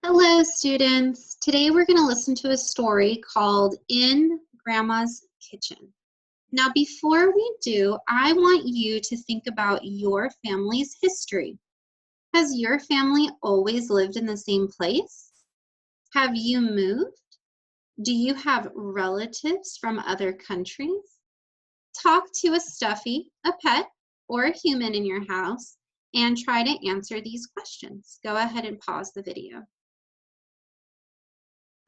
Hello, students. Today we're going to listen to a story called In Grandma's Kitchen. Now, before we do, I want you to think about your family's history. Has your family always lived in the same place? Have you moved? Do you have relatives from other countries? Talk to a stuffy, a pet, or a human in your house and try to answer these questions. Go ahead and pause the video.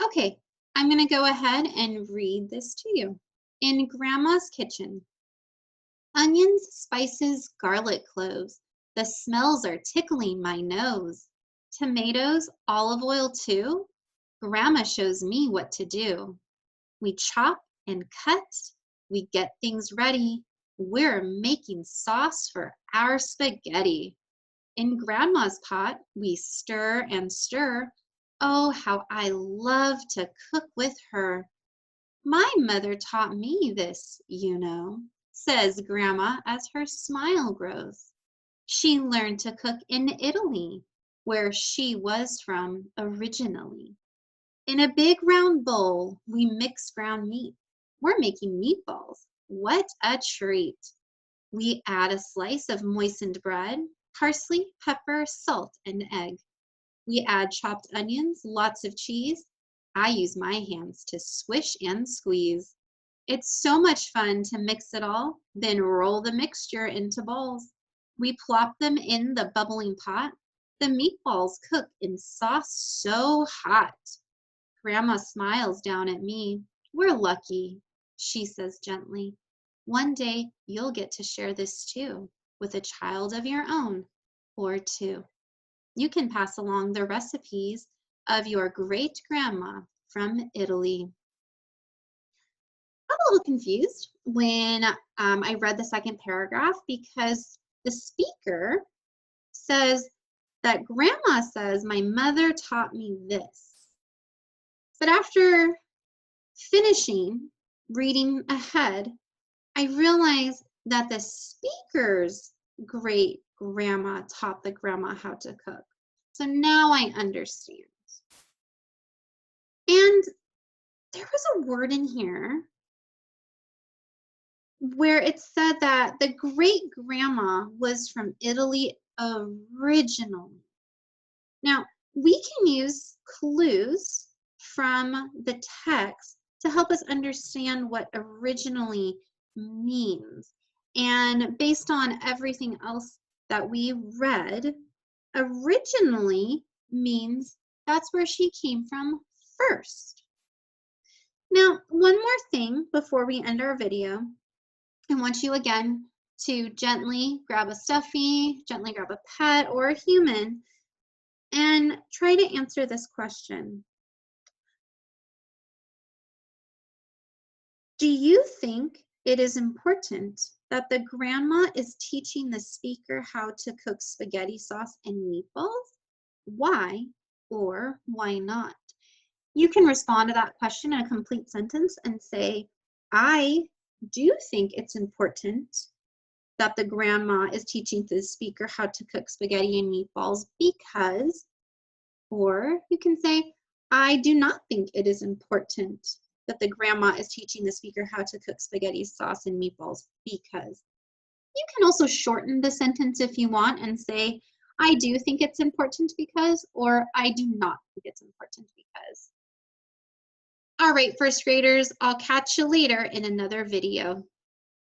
Okay, I'm going to go ahead and read this to you. In Grandma's kitchen, onions, spices, garlic cloves. The smells are tickling my nose. Tomatoes, olive oil too. Grandma shows me what to do. We chop and cut. We get things ready. We're making sauce for our spaghetti. In Grandma's pot, we stir and stir. Oh, how I love to cook with her. My mother taught me this, you know, says Grandma as her smile grows. She learned to cook in Italy, where she was from originally. In a big round bowl, we mix ground meat. We're making meatballs. What a treat. We add a slice of moistened bread, parsley, pepper, salt, and egg. We add chopped onions, lots of cheese. I use my hands to swish and squeeze. It's so much fun to mix it all, then roll the mixture into balls. We plop them in the bubbling pot. The meatballs cook in sauce so hot. Grandma smiles down at me. We're lucky, she says gently. One day you'll get to share this too, with a child of your own, or two. You can pass along the recipes of your great-grandma from Italy. I'm a little confused when I read the second paragraph because the speaker says that Grandma says, my mother taught me this. But after finishing reading ahead, I realized that the speaker's great-grandma taught the grandma how to cook. So now I understand. And there was a word in here where it said that the great-grandma was from Italy originally. Now, we can use clues from the text to help us understand what originally means. And based on everything else that we read, originally means that's where she came from first. Now, one more thing before we end our video. I want you again to gently grab a stuffy, gently grab a pet or a human, and try to answer this question. Do you think it is important that the grandma is teaching the speaker how to cook spaghetti sauce and meatballs? Why or why not? You can respond to that question in a complete sentence and say, I do think it's important that the grandma is teaching the speaker how to cook spaghetti and meatballs because, or you can say, I do not think it is important that the grandma is teaching the speaker how to cook spaghetti sauce and meatballs because. You can also shorten the sentence if you want and say, I do think it's important because, or I do not think it's important because. All right, first graders, I'll catch you later in another video.